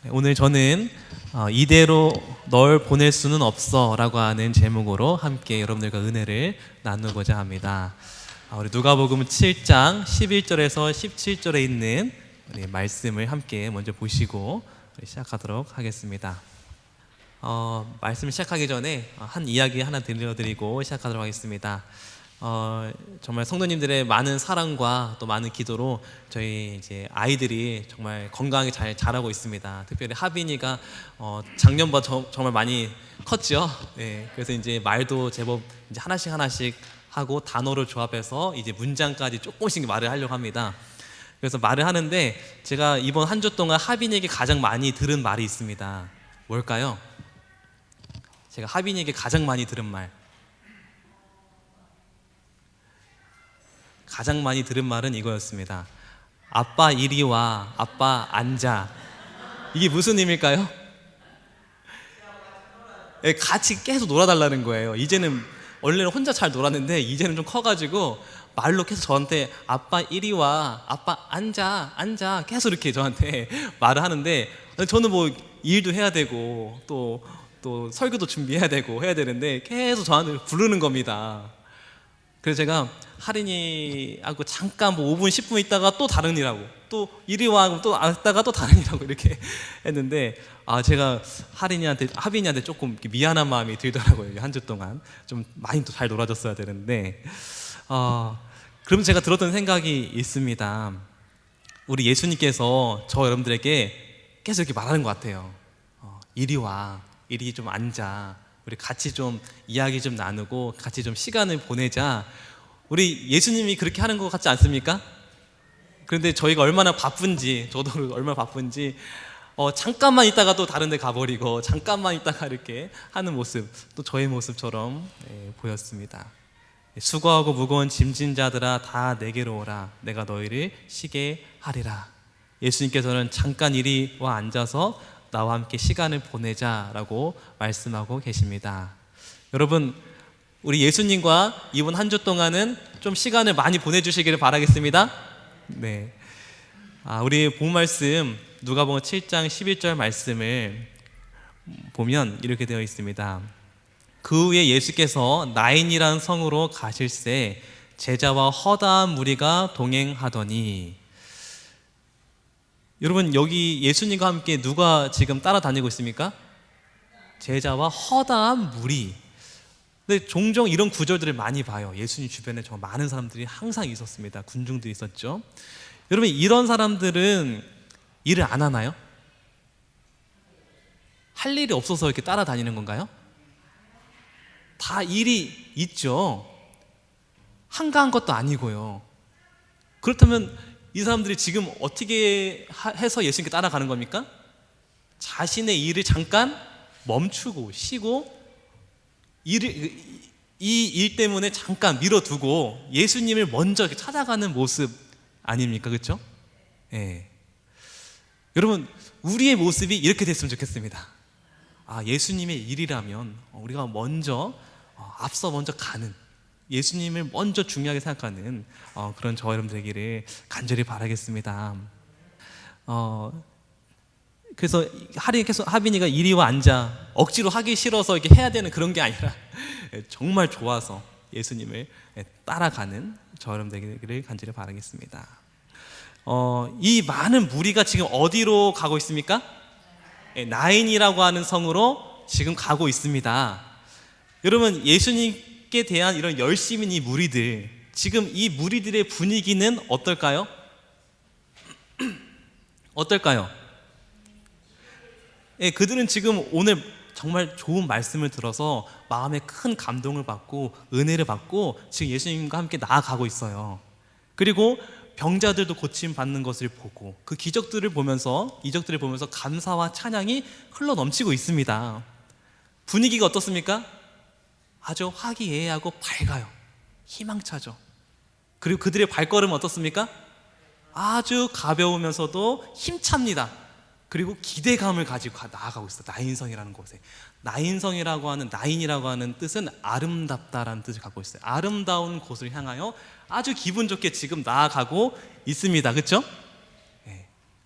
오늘 저는 이대로 널 보낼 수는 없어 라고 하는 제목으로 함께 여러분들과 은혜를 나누고자 합니다. 우리 누가복음 7장 11절에서 17절에 있는 우리 말씀을 함께 먼저 보시고 시작하도록 하겠습니다. 말씀 시작하기 전에 한 이야기 하나 들려드리고 시작하도록 하겠습니다. 정말 성도님들의 많은 사랑과 또 많은 기도로 저희 이제 아이들이 정말 건강하게 잘 자라고 있습니다. 특별히 하빈이가 작년보다 정말 많이 컸죠. 네, 그래서 이제 말도 제법 이제 하나씩 하고 단어를 조합해서 이제 문장까지 조금씩 말을 하려고 합니다. 그래서 말을 하는데 제가 이번 한 주 동안 하빈이에게 가장 많이 들은 말이 있습니다. 뭘까요? 제가 하빈이에게 가장 많이 들은 말, 가장 많이 들은 말은 이거였습니다. 아빠 이리 와, 아빠 앉아. 이게 무슨 의미일까요? 네, 같이 계속 놀아달라는 거예요. 이제는 원래는 혼자 잘 놀았는데 이제는 좀 커가지고 말로 계속 저한테 아빠 이리 와, 아빠 앉아 계속 이렇게 저한테 말을 하는데, 저는 뭐 일도 해야 되고 또 설교도 준비해야 되고 해야 되는데 계속 저한테 부르는 겁니다. 그래서 제가 하린이하고 잠깐 뭐 5분 10분 있다가 또 다른 일하고 또 이리 와 하고 또 왔다가 또 다른 일하고 이렇게 했는데, 제가 하빈이한테 조금 미안한 마음이 들더라고요. 한 주 동안 좀 많이 또 잘 놀아줬어야 되는데, 그럼 제가 들었던 생각이 있습니다. 우리 예수님께서 저 여러분들에게 계속 이렇게 말하는 것 같아요. 이리 와, 이리 좀 앉아, 우리 같이 좀 이야기 좀 나누고 같이 좀 시간을 보내자. 우리 예수님이 그렇게 하는 것 같지 않습니까? 그런데 저희가 얼마나 바쁜지, 저도 얼마나 바쁜지 잠깐만 있다가 또 다른 데 가버리고 잠깐만 있다가 이렇게 하는 모습, 또 저의 모습처럼 보였습니다. 수고하고 무거운 짐진 자들아 다 내게로 오라, 내가 너희를 쉬게 하리라. 예수님께서는 잠깐 이리 와 앉아서 나와 함께 시간을 보내자라고 말씀하고 계십니다. 여러분, 우리 예수님과 이번 한 주 동안은 좀 시간을 많이 보내주시기를 바라겠습니다. 네, 우리 본 말씀 누가복음 7장 11절 말씀을 보면 이렇게 되어 있습니다. 그 후에 예수께서 나인이라는 성으로 가실새 제자와 허다한 무리가 동행하더니. 여러분, 여기 예수님과 함께 누가 지금 따라다니고 있습니까? 제자와 허다한 무리. 근데 종종 이런 구절들을 많이 봐요. 예수님 주변에 정말 많은 사람들이 항상 있었습니다. 군중들이 있었죠. 여러분, 이런 사람들은 일을 안 하나요? 할 일이 없어서 이렇게 따라다니는 건가요? 다 일이 있죠. 한가한 것도 아니고요. 그렇다면 이 사람들이 지금 어떻게 해서 예수님께 따라가는 겁니까? 자신의 일을 잠깐 멈추고 쉬고 이 일 때문에 잠깐 미뤄두고 예수님을 먼저 찾아가는 모습 아닙니까? 그렇죠? 예. 여러분, 우리의 모습이 이렇게 됐으면 좋겠습니다. 예수님의 일이라면 우리가 먼저 앞서 먼저 가는, 예수님을 먼저 중요하게 생각하는 그런 저 여러분 되기를 간절히 바라겠습니다. 그래서 하빈이가 이리 와 앉아 억지로 하기 싫어서 이렇게 해야 되는 그런 게 아니라 정말 좋아서 예수님을 따라가는 저 여러분 되기를 간절히 바라겠습니다. 이 많은 무리가 지금 어디로 가고 있습니까? 나인이라고 하는 성으로 지금 가고 있습니다. 여러분, 예수님께 대한 이런 열심인 이 무리들, 지금 이 무리들의 분위기는 어떨까요? 어떨까요? 그들은 지금 오늘 정말 좋은 말씀을 들어서 마음에 큰 감동을 받고 은혜를 받고 지금 예수님과 함께 나아가고 있어요. 그리고 병자들도 고침 받는 것을 보고 그 이적들을 보면서 감사와 찬양이 흘러 넘치고 있습니다. 분위기가 어떻습니까? 아주 화기애애하고 밝아요. 희망차죠. 그리고 그들의 발걸음은 어떻습니까? 아주 가벼우면서도 힘찹니다. 그리고 기대감을 가지고 나아가고 있어요. 나인성이라는 곳에. 나인성이라고 하는, 나인이라고 하는 뜻은 아름답다라는 뜻을 갖고 있어요. 아름다운 곳을 향하여 아주 기분 좋게 지금 나아가고 있습니다. 그렇죠?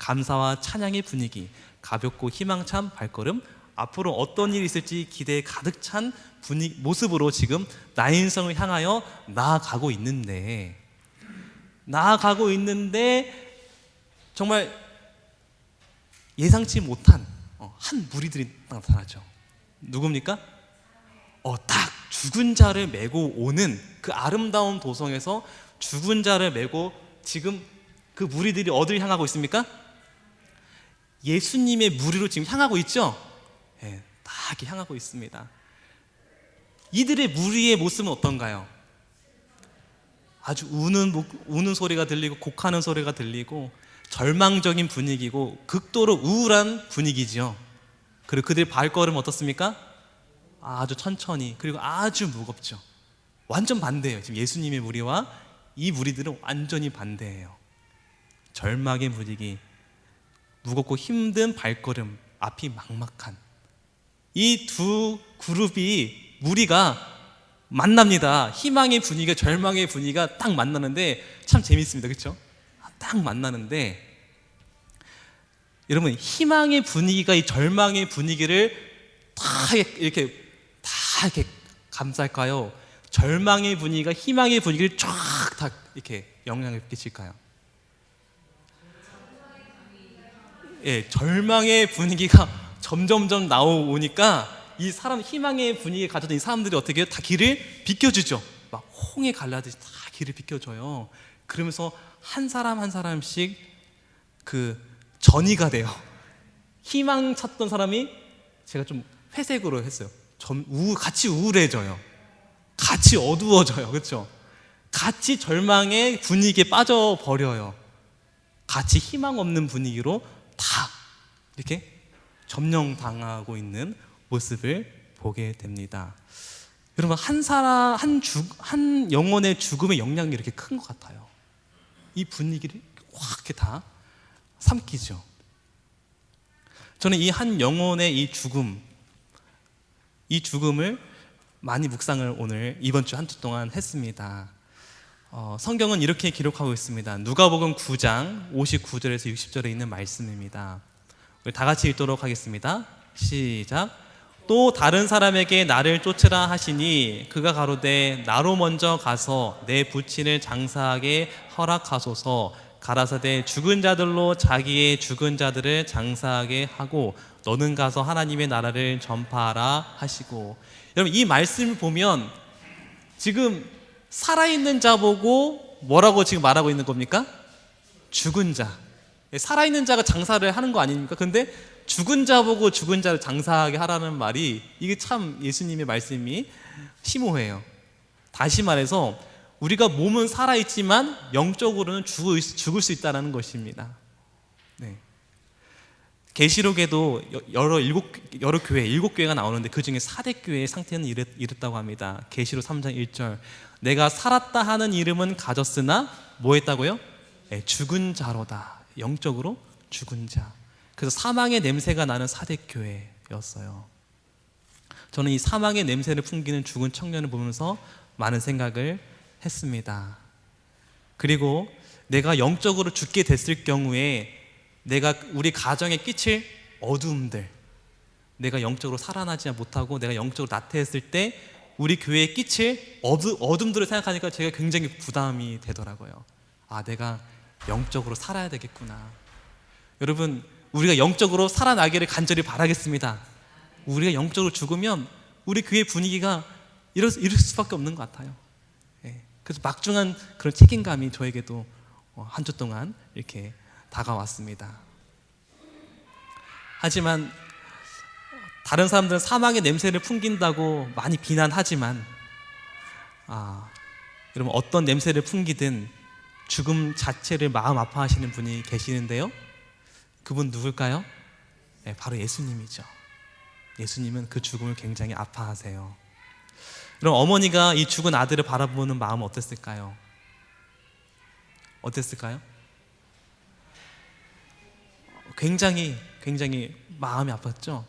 감사와 찬양의 분위기, 가볍고 희망찬 발걸음, 앞으로 어떤 일이 있을지 기대에 가득 찬 모습으로 지금 나의 인생을 향하여 나아가고 있는데 정말 예상치 못한 한 무리들이 나타나죠. 누굽니까? 딱 죽은 자를 메고 오는 그 아름다운 도성에서 죽은 자를 메고 지금 그 무리들이 어디를 향하고 있습니까? 예수님의 무리로 지금 향하고 있죠? 다 이렇게 향하고 있습니다. 이들의 무리의 모습은 어떤가요? 아주 우는 소리가 들리고 곡하는 소리가 들리고 절망적인 분위기고 극도로 우울한 분위기지요. 그리고 그들의 발걸음 어떻습니까? 아주 천천히, 그리고 아주 무겁죠. 완전 반대예요. 지금 예수님의 무리와 이 무리들은 완전히 반대예요. 절망의 분위기, 무겁고 힘든 발걸음, 앞이 막막한 이 두 그룹이 무리가 만납니다. 희망의 분위기가 절망의 분위기가 딱 만나는데 참 재밌습니다. 그렇죠? 딱 만나는데 여러분, 희망의 분위기가 이 절망의 분위기를 이렇게 감쌀까요? 절망의 분위기가 희망의 분위기를 쫙 다 이렇게 영향을 끼칠까요? 절망의 분위기가 점점점 나오니까 이 사람, 희망의 분위기에 가졌던 이 사람들이 어떻게 해요? 다 길을 비켜주죠. 막 홍해 갈라듯이 다 길을 비켜줘요. 그러면서 한 사람 한 사람씩 그 전이가 돼요. 희망 찾던 사람이 제가 좀 회색으로 했어요. 같이 우울해져요. 같이 어두워져요. 그렇죠? 같이 절망의 분위기에 빠져버려요. 같이 희망 없는 분위기로 다 이렇게 점령당하고 있는 모습을 보게 됩니다. 여러분, 한 영혼의 죽음의 영향력이 이렇게 큰 것 같아요. 이 분위기를 확 이렇게 다 삼키죠. 저는 이 한 영혼의 이 죽음을 많이 묵상을 오늘 이번 주 한 주 동안 했습니다. 성경은 이렇게 기록하고 있습니다. 누가복음 9장 59절에서 60절에 있는 말씀입니다. 우리 다 같이 읽도록 하겠습니다. 시작. 또 다른 사람에게 나를 쫓으라 하시니 그가 가로되 나로 먼저 가서 내 부친을 장사하게 허락하소서. 가라사대 죽은 자들로 자기의 죽은 자들을 장사하게 하고 너는 가서 하나님의 나라를 전파하라 하시고. 여러분, 이 말씀을 보면 지금 살아있는 자 보고 뭐라고 지금 말하고 있는 겁니까? 죽은 자. 살아있는 자가 장사를 하는 거 아닙니까? 근데 죽은 자 보고 죽은 자를 장사하게 하라는 말이, 이게 참 예수님의 말씀이 심오해요. 다시 말해서 우리가 몸은 살아있지만 영적으로는 죽을 수 있다는 것입니다. 네. 계시록에도 여러 교회, 7교회가 나오는데 그 중에 4대 교회의 상태는 이랬다고 합니다. 계시록 3장 1절. 내가 살았다 하는 이름은 가졌으나 뭐 했다고요? 죽은 자로다. 영적으로 죽은 자. 그래서 사망의 냄새가 나는 4대 교회였어요. 저는 이 사망의 냄새를 풍기는 죽은 청년을 보면서 많은 생각을 했습니다. 그리고 내가 영적으로 죽게 됐을 경우에 내가 우리 가정에 끼칠 어두움들, 내가 영적으로 살아나지 못하고 내가 영적으로 나태했을 때 우리 교회에 끼칠 어둠들을 생각하니까 제가 굉장히 부담이 되더라고요. 내가 영적으로 살아야 되겠구나. 여러분, 우리가 영적으로 살아나기를 간절히 바라겠습니다. 우리가 영적으로 죽으면 우리 교회 분위기가 이럴 수밖에 없는 것 같아요. 그래서 막중한 그런 책임감이 저에게도 한 주 동안 이렇게 다가왔습니다. 하지만 다른 사람들은 사망의 냄새를 풍긴다고 많이 비난하지만 여러분, 어떤 냄새를 풍기든 죽음 자체를 마음 아파하시는 분이 계시는데요. 그분 누굴까요? 바로 예수님이죠. 예수님은 그 죽음을 굉장히 아파하세요. 그럼 어머니가 이 죽은 아들을 바라보는 마음은 어땠을까요? 굉장히 마음이 아팠죠.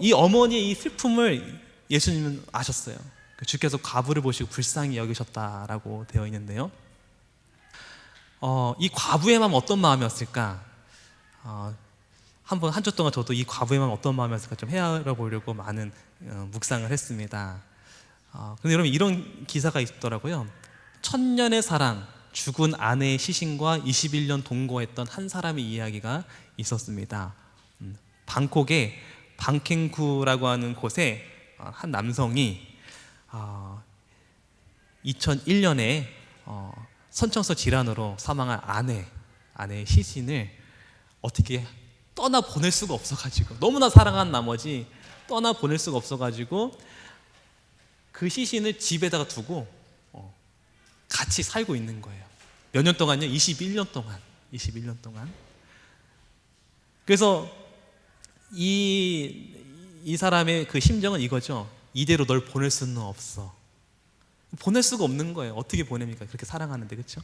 이 어머니의 이 슬픔을 예수님은 아셨어요. 주께서 과부를 보시고 불쌍히 여기셨다라고 되어 있는데요. 이 과부의 마음 어떤 마음이었을까? 한 주 동안 저도 이 과부의 마음 어떤 마음이었을까 좀 헤아려 보려고 많은 묵상을 했습니다. 근데 여러분 이런 기사가 있더라고요. 천년의 사랑, 죽은 아내의 시신과 21년 동거했던 한 사람의 이야기가 있었습니다. 방콕의 방캥구라고 하는 곳에 한 남성이 2001년에 선천성 질환으로 사망한 아내의 시신을 어떻게 떠나 보낼 수가 없어가지고, 너무나 사랑한 나머지 떠나 보낼 수가 없어가지고 그 시신을 집에다가 두고 같이 살고 있는 거예요. 몇 년 동안요? 21년 동안. 그래서 이 사람의 그 심정은 이거죠. 이대로 널 보낼 수는 없어. 보낼 수가 없는 거예요. 어떻게 보냅니까? 그렇게 사랑하는데, 그렇죠?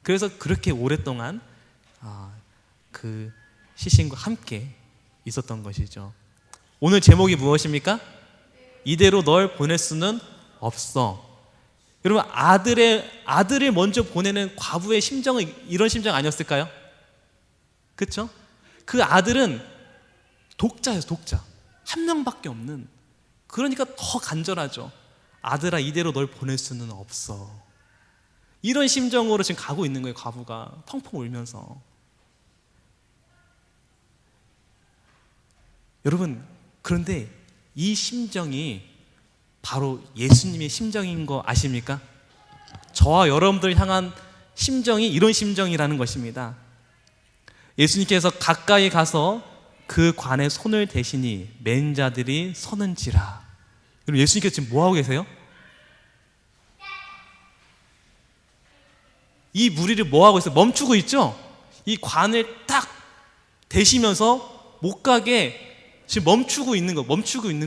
그래서 그렇게 오랫동안 그 시신과 함께 있었던 것이죠. 오늘 제목이 무엇입니까? 이대로 널 보낼 수는 없어. 여러분, 아들을 먼저 보내는 과부의 심정은 이런 심정 아니었을까요? 그렇죠? 그 아들은 독자예요, 독자. 한 명밖에 없는. 그러니까 더 간절하죠. 아들아, 이대로 널 보낼 수는 없어. 이런 심정으로 지금 가고 있는 거예요, 과부가 펑펑 울면서. 여러분, 그런데 이 심정이 바로 예수님의 심정인 거 아십니까? 저와 여러분들 향한 심정이 이런 심정이라는 것입니다. 예수님께서 가까이 가서 그 관에 손을 대시니 맨 자들이 서는지라. 여러분, 예수님께서 지금 뭐하고 계세요? 이 무리를 뭐하고 있어요? 멈추고 있죠? 이 관을 딱 대시면서 못 가게 지금 멈추고 있는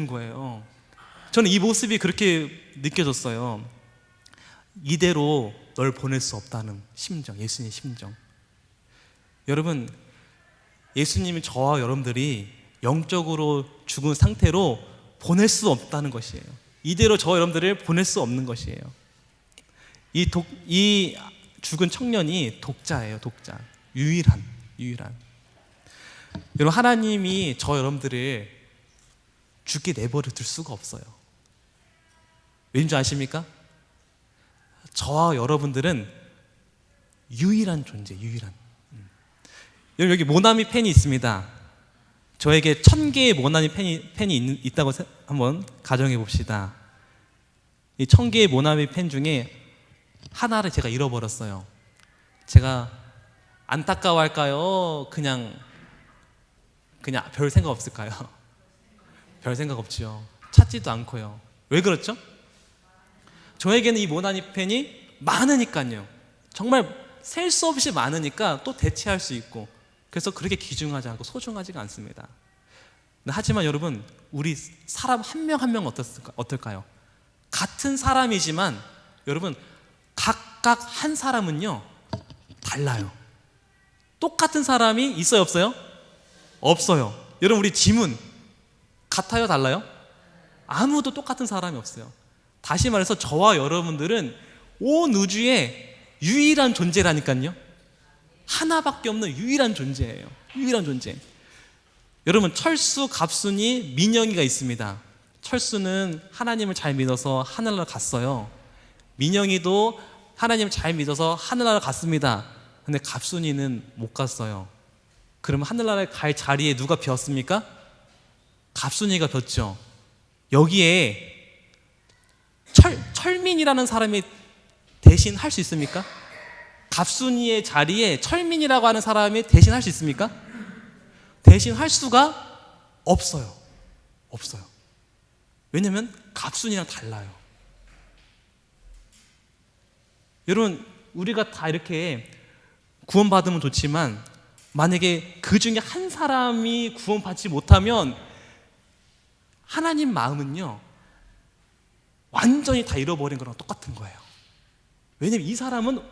거예요. 저는 이 모습이 그렇게 느껴졌어요. 이대로 널 보낼 수 없다는 심정, 예수님의 심정. 여러분, 예수님이 저와 여러분들이 영적으로 죽은 상태로 보낼 수 없다는 것이에요. 이대로 저와 여러분들을 보낼 수 없는 것이에요. 이 죽은 청년이 독자예요, 독자. 유일한. 여러분, 하나님이 저 여러분들을 죽게 내버려 둘 수가 없어요. 왠지 아십니까? 저와 여러분들은 유일한 존재, 유일한. 여러분, 여기 모나미 펜이 있습니다. 저에게 1000개의 모나미 펜이 있다고 한번 가정해 봅시다. 이 1000개의 모나미 펜 중에 하나를 제가 잃어버렸어요. 제가 안타까워할까요? 그냥 별 생각 없을까요? 별 생각 없지요. 찾지도 않고요. 왜 그렇죠? 저에게는 이 모나미 펜이 많으니까요. 정말 셀 수 없이 많으니까 또 대체할 수 있고, 그래서 그렇게 귀중하지 않고 소중하지가 않습니다. 하지만 여러분, 우리 사람 한 명 한 명 어떨까요? 같은 사람이지만 여러분, 각각 한 사람은요 달라요. 똑같은 사람이 있어요, 없어요? 없어요. 여러분, 우리 지문 같아요, 달라요? 아무도 똑같은 사람이 없어요. 다시 말해서 저와 여러분들은 온 우주의 유일한 존재라니까요. 하나밖에 없는 유일한 존재예요. 유일한 존재. 여러분, 철수, 갑순이, 민영이가 있습니다. 철수는 하나님을 잘 믿어서 하늘나라 갔어요. 민영이도 하나님을 잘 믿어서 하늘나라 갔습니다. 근데 갑순이는 못 갔어요. 그러면 하늘나라에 갈 자리에 누가 비었습니까? 갑순이가 비었죠. 여기에 철민이라는 사람이 대신 할 수 있습니까? 갑순이의 자리에 철민이라고 하는 사람이 대신 할 수 있습니까? 대신 할 수가 없어요. 왜냐면 갑순이랑 달라요. 여러분, 우리가 다 이렇게 구원받으면 좋지만 만약에 그 중에 한 사람이 구원받지 못하면 하나님 마음은요 완전히 다 잃어버린 거랑 똑같은 거예요. 왜냐면 이 사람은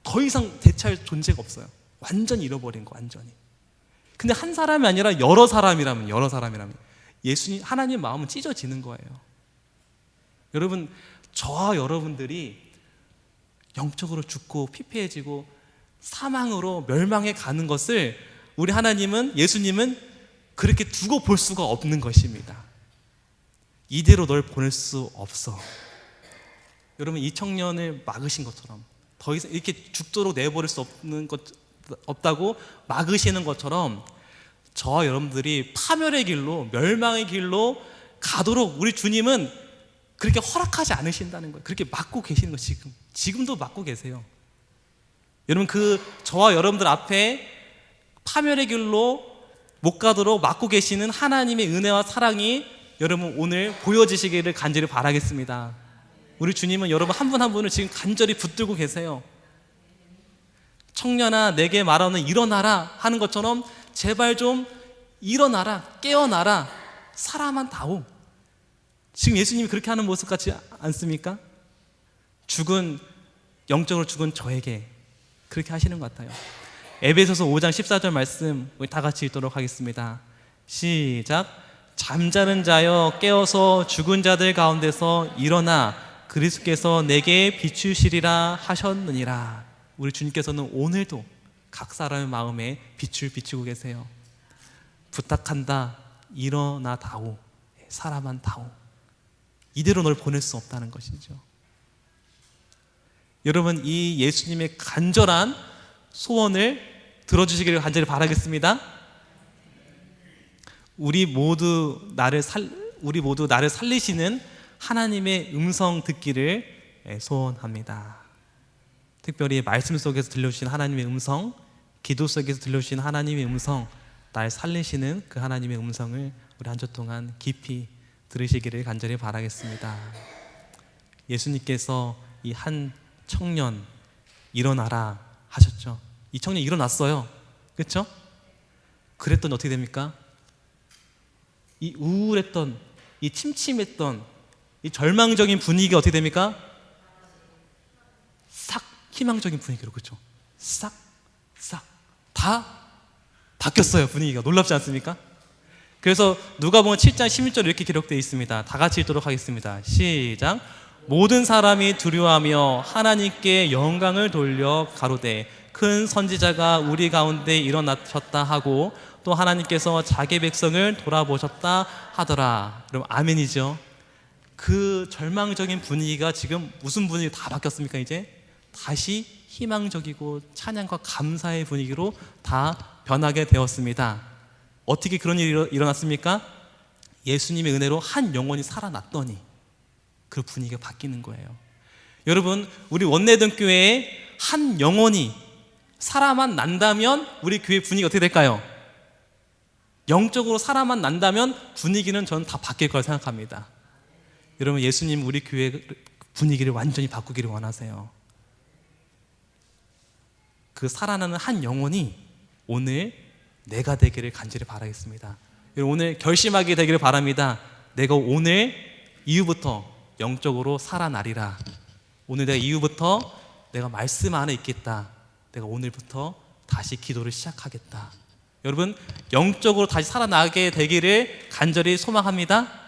더 이상 대체할 존재가 없어요. 완전히 잃어버린 거, 완전히. 근데 한 사람이 아니라 여러 사람이라면 예수님, 하나님 마음은 찢어지는 거예요. 여러분, 저와 여러분들이 영적으로 죽고 피폐해지고 사망으로 멸망해 가는 것을 우리 하나님은, 예수님은 그렇게 두고 볼 수가 없는 것입니다. 이대로 널 보낼 수 없어. 여러분, 이 청년을 막으신 것처럼, 더 이상 이렇게 죽도록 내버릴 수 없다고 막으시는 것처럼 저와 여러분들이 파멸의 길로, 멸망의 길로 가도록 우리 주님은 그렇게 허락하지 않으신다는 거예요. 그렇게 막고 계시는 거, 지금도 막고 계세요. 여러분, 저와 여러분들 앞에 파멸의 길로 못 가도록 막고 계시는 하나님의 은혜와 사랑이 여러분 오늘 보여지시기를 간절히 바라겠습니다. 우리 주님은 여러분 한 분 한 분을 지금 간절히 붙들고 계세요. 청년아, 내게 말하는 일어나라 하는 것처럼 제발 좀 일어나라, 깨어나라, 살아만 다오. 지금 예수님이 그렇게 하는 모습 같지 않습니까? 영적으로 죽은 저에게 그렇게 하시는 것 같아요. 에베소서 5장 14절 말씀 우리 다 같이 읽도록 하겠습니다. 시작. 잠자는 자여 깨어서 죽은 자들 가운데서 일어나 그리스도께서 내게 비추시리라 하셨느니라. 우리 주님께서는 오늘도 각 사람의 마음에 빛을 비추고 계세요. 부탁한다, 일어나 다오, 살아만 다오. 이대로 널 보낼 수 없다는 것이죠. 여러분, 이 예수님의 간절한 소원을 들어주시기를 간절히 바라겠습니다. 우리 모두 나를 살리시는 하나님의 음성 듣기를 소원합니다. 특별히 말씀 속에서 들려주신 하나님의 음성, 기도 속에서 들려주신 하나님의 음성, 날 살리시는 그 하나님의 음성을 우리 한 주 동안 깊이 들으시기를 간절히 바라겠습니다. 예수님께서 이 한 청년 일어나라 하셨죠. 이 청년 일어났어요. 그렇죠? 그랬더니 어떻게 됩니까? 이 우울했던, 이 침침했던, 이 절망적인 분위기가 어떻게 됩니까? 싹 희망적인 분위기로, 그렇죠? 싹 다 바뀌었어요. 분위기가 놀랍지 않습니까? 그래서 누가복음 7장 16절에 이렇게 기록되어 있습니다. 다 같이 읽도록 하겠습니다. 시작. 모든 사람이 두려워하며 하나님께 영광을 돌려 가로되 큰 선지자가 우리 가운데 일어나셨다 하고 또 하나님께서 자기 백성을 돌아보셨다 하더라. 그럼 아멘이죠. 그 절망적인 분위기가 지금 무슨 분위기 다 바뀌었습니까? 이제 다시 희망적이고 찬양과 감사의 분위기로 다 변하게 되었습니다. 어떻게 그런 일이 일어났습니까? 예수님의 은혜로 한 영혼이 살아났더니 그 분위기가 바뀌는 거예요. 여러분, 우리 원내등교회에 한 영혼이 살아만 난다면 우리 교회 분위기가 어떻게 될까요? 영적으로 살아만 난다면 분위기는 저는 다 바뀔 거라 생각합니다. 여러분, 예수님 우리 교회 분위기를 완전히 바꾸기를 원하세요. 그 살아나는 한 영혼이 오늘 내가 되기를 간절히 바라겠습니다. 오늘 결심하게 되기를 바랍니다. 내가 오늘 이후부터 영적으로 살아나리라. 오늘 내가 이후부터 내가 말씀 안에 있겠다. 내가 오늘부터 다시 기도를 시작하겠다. 여러분, 영적으로 다시 살아나게 되기를 간절히 소망합니다.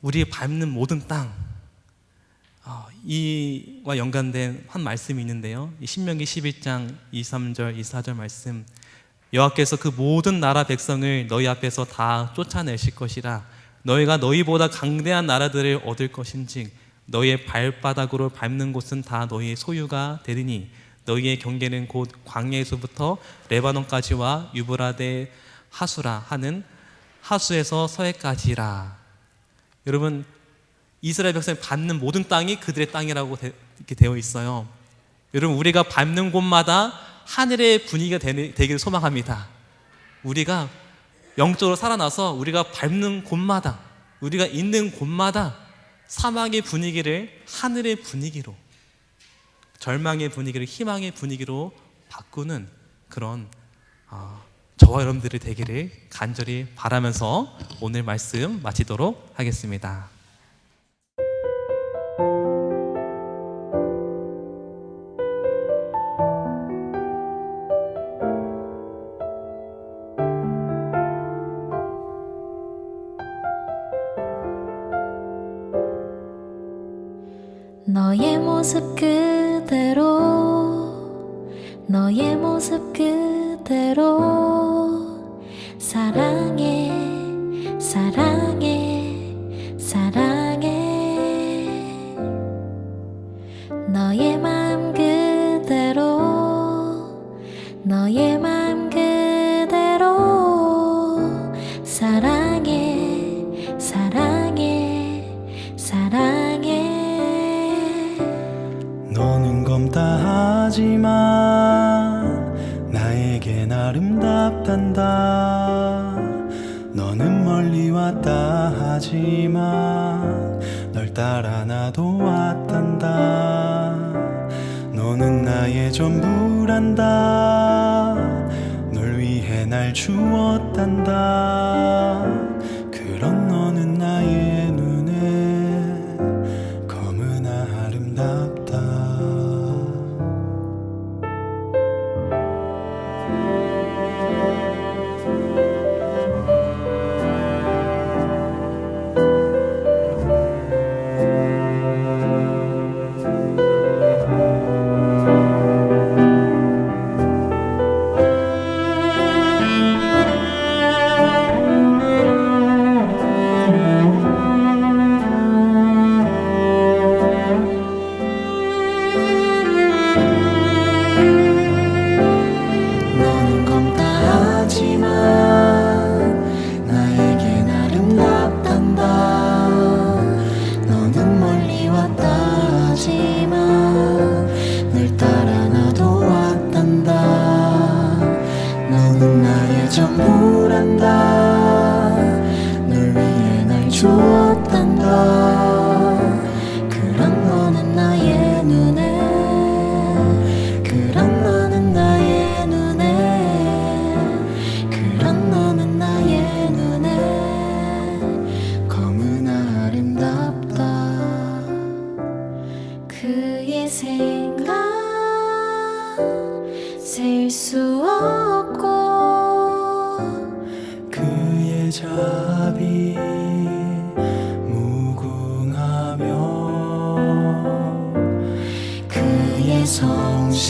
우리 밟는 모든 땅, 이와 연관된 한 말씀이 있는데요. 신명기 11장 23절 24절 말씀, 여호와께서 그 모든 나라 백성을 너희 앞에서 다 쫓아내실 것이라. 너희가 너희보다 강대한 나라들을 얻을 것인즉 너희의 발바닥으로 밟는 곳은 다 너희의 소유가 되리니 너희의 경계는 곧 광야에서부터 레바논까지와 유브라데 하수라 하는 하수에서 서해까지라. 여러분, 이스라엘 백성이 밟는 모든 땅이 그들의 땅이라고 이렇게 되어 있어요. 여러분, 우리가 밟는 곳마다 하늘의 분위기가 되기를 소망합니다. 우리가 영적으로 살아나서 우리가 밟는 곳마다, 우리가 있는 곳마다 사막의 분위기를 하늘의 분위기로, 절망의 분위기를 희망의 분위기로 바꾸는 그런 저와 여러분들이 되기를 간절히 바라면서 오늘 말씀 마치도록 하겠습니다. 모습 그대로 너의 모습 그대로 사랑해 사랑해 사랑해 너의 마음 그대로 너의 마음 그대로 사랑해 사랑해 사랑해 너는 검다 하지만 나에겐 아름답단다. 너는 멀리 왔다 하지만 널 따라 나도 왔단다. 너는 나의 전부란다. 널 위해 날 주었단다. 그런 너는 나의 눈에 검으나 아름답다. 너는 검다 하지만 나에겐 아름답단다. 너는 멀리 왔다 하지만 널 따라 나도 왔단다. 너는 나의 전부란다. 널 위해 날 주었단다. 그런 너는 나의 눈에 그런 너는 나의 눈에 그런 너는 나의 눈에 검으나 아름답다. 그의 생각 셀 수 없고 그의 자비 무궁하며 그의 성실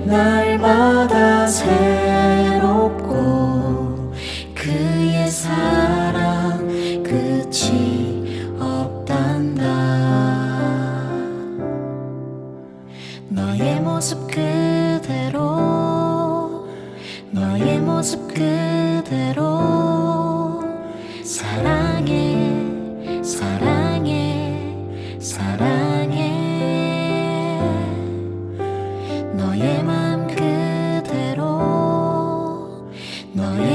날마다 새롭고 그의 사랑 끝이 없단다. 너의 모습 그대로 너의 모습 그대로 사랑해 사랑해 사랑해 너의 마음 그대로 너의